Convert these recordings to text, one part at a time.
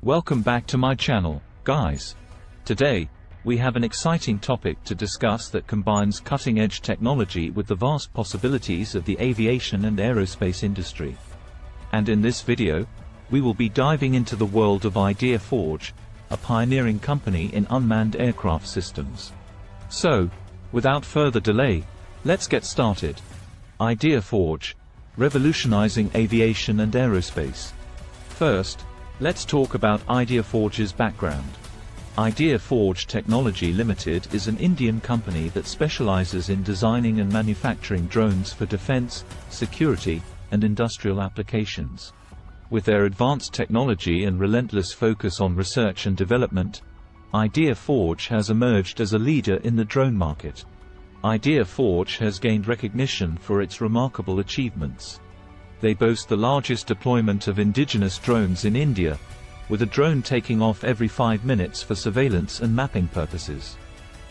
Welcome back to my channel, guys. Today, we have an exciting topic to discuss that combines cutting-edge technology with the vast possibilities of the aviation and aerospace industry. And in this video, we will be diving into the world of ideaForge, a pioneering company in unmanned aircraft systems. So, without further delay, let's get started. ideaForge, revolutionizing aviation and aerospace. First, let's talk about ideaForge's background. ideaForge Technology Limited is an Indian company that specializes in designing and manufacturing drones for defense, security, and industrial applications. With their advanced technology and relentless focus on research and development, ideaForge has emerged as a leader in the drone market. ideaForge has gained recognition for its remarkable achievements. They boast the largest deployment of indigenous drones in India, with a drone taking off every 5 minutes for surveillance and mapping purposes.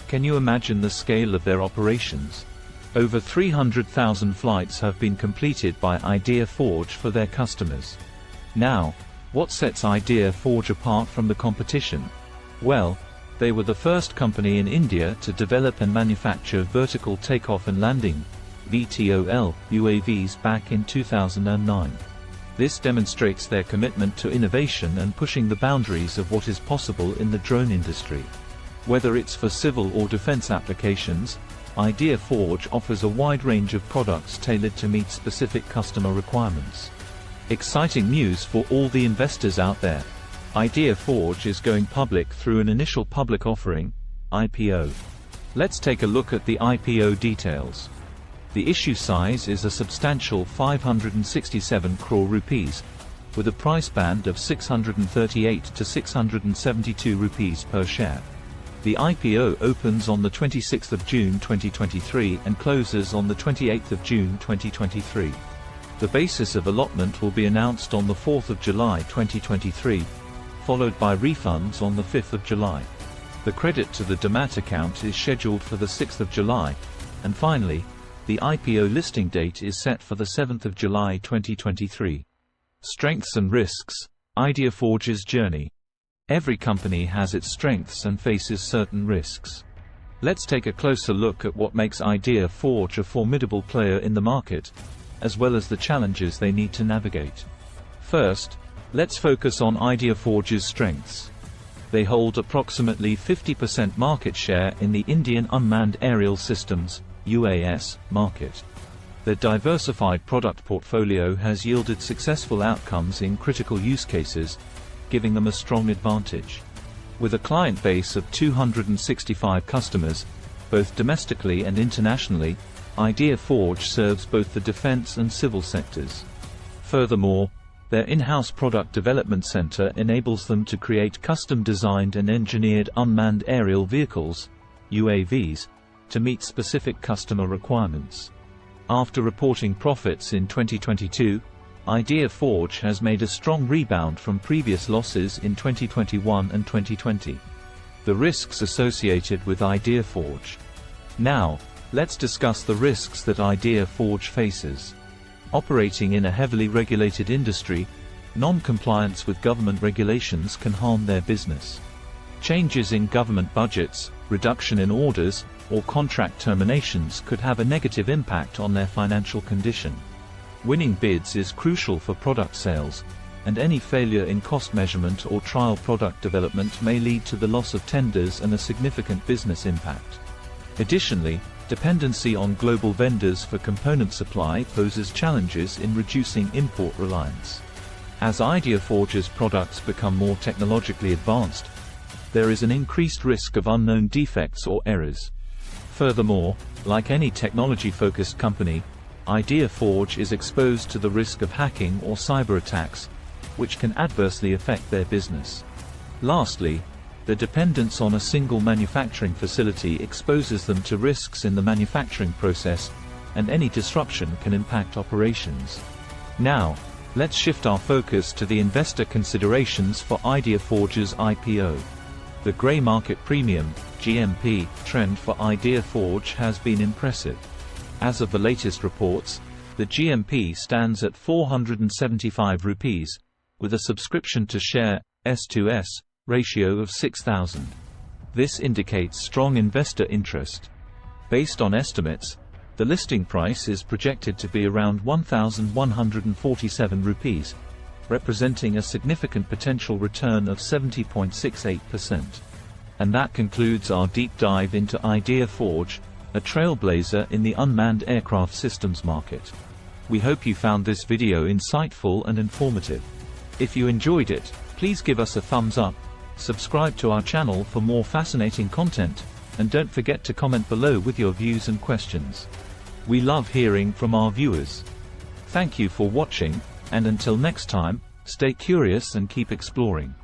Can you imagine the scale of their operations? Over 300,000 flights have been completed by ideaForge for their customers. Now, what sets ideaForge apart from the competition? Well, they were the first company in India to develop and manufacture vertical takeoff and landing (VTOL) UAVs back in 2009. This demonstrates their commitment to innovation and pushing the boundaries of what is possible in the drone industry. Whether it's for civil or defense applications, ideaForge offers a wide range of products tailored to meet specific customer requirements. Exciting news for all the investors out there. ideaForge is going public through an initial public offering, IPO. Let's take a look at the IPO details. The issue size is a substantial 567 crore rupees, with a price band of 638 to 672 rupees per share. The IPO opens on the 26th of June 2023 and closes on the 28th of June 2023. The basis of allotment will be announced on the 4th of July 2023, followed by refunds on the 5th of July. The credit to the demat account is scheduled for the 6th of July, and finally, the IPO listing date is set for the 7th of July 2023. Strengths and risks. ideaForge's journey. Every company has its strengths and faces certain risks. Let's take a closer look at what makes ideaForge a formidable player in the market, as well as the challenges they need to navigate. First, let's focus on ideaForge's strengths. They hold approximately 50% market share in the Indian unmanned aerial systems (UAS) market. Their diversified product portfolio has yielded successful outcomes in critical use cases, giving them a strong advantage. With a client base of 265 customers, both domestically and internationally, ideaForge serves both the defense and civil sectors. Furthermore, their in-house product development center enables them to create custom-designed and engineered unmanned aerial vehicles (UAVs) to meet specific customer requirements. After reporting profits in 2022, ideaForge has made a strong rebound from previous losses in 2021 and 2020. The risks associated with ideaForge. Now, let's discuss the risks that ideaForge faces. Operating in a heavily regulated industry, non-compliance with government regulations can harm their business. Changes in government budgets, reduction in orders, or contract terminations could have a negative impact on their financial condition. Winning bids is crucial for product sales, and any failure in cost measurement or trial product development may lead to the loss of tenders and a significant business impact. Additionally, dependency on global vendors for component supply poses challenges in reducing import reliance. As ideaForge's products become more technologically advanced, there is an increased risk of unknown defects or errors. Furthermore, like any technology-focused company, ideaForge is exposed to the risk of hacking or cyber attacks, which can adversely affect their business. Lastly, the dependence on a single manufacturing facility exposes them to risks in the manufacturing process, and any disruption can impact operations. Now, let's shift our focus to the investor considerations for ideaForge's IPO. The grey market premium (GMP) trend for ideaForge has been impressive. As of the latest reports, the GMP stands at 475 rupees, with a subscription to share S/S ratio of 6,000. This indicates strong investor interest. Based on estimates, the listing price is projected to be around 1,147 rupees, representing a significant potential return of 70.68%. And that concludes our deep dive into ideaForge, a trailblazer in the unmanned aircraft systems market. We hope you found this video insightful and informative. If you enjoyed it, please give us a thumbs up, subscribe to our channel for more fascinating content, and don't forget to comment below with your views and questions. We love hearing from our viewers. Thank you for watching, and until next time, stay curious and keep exploring.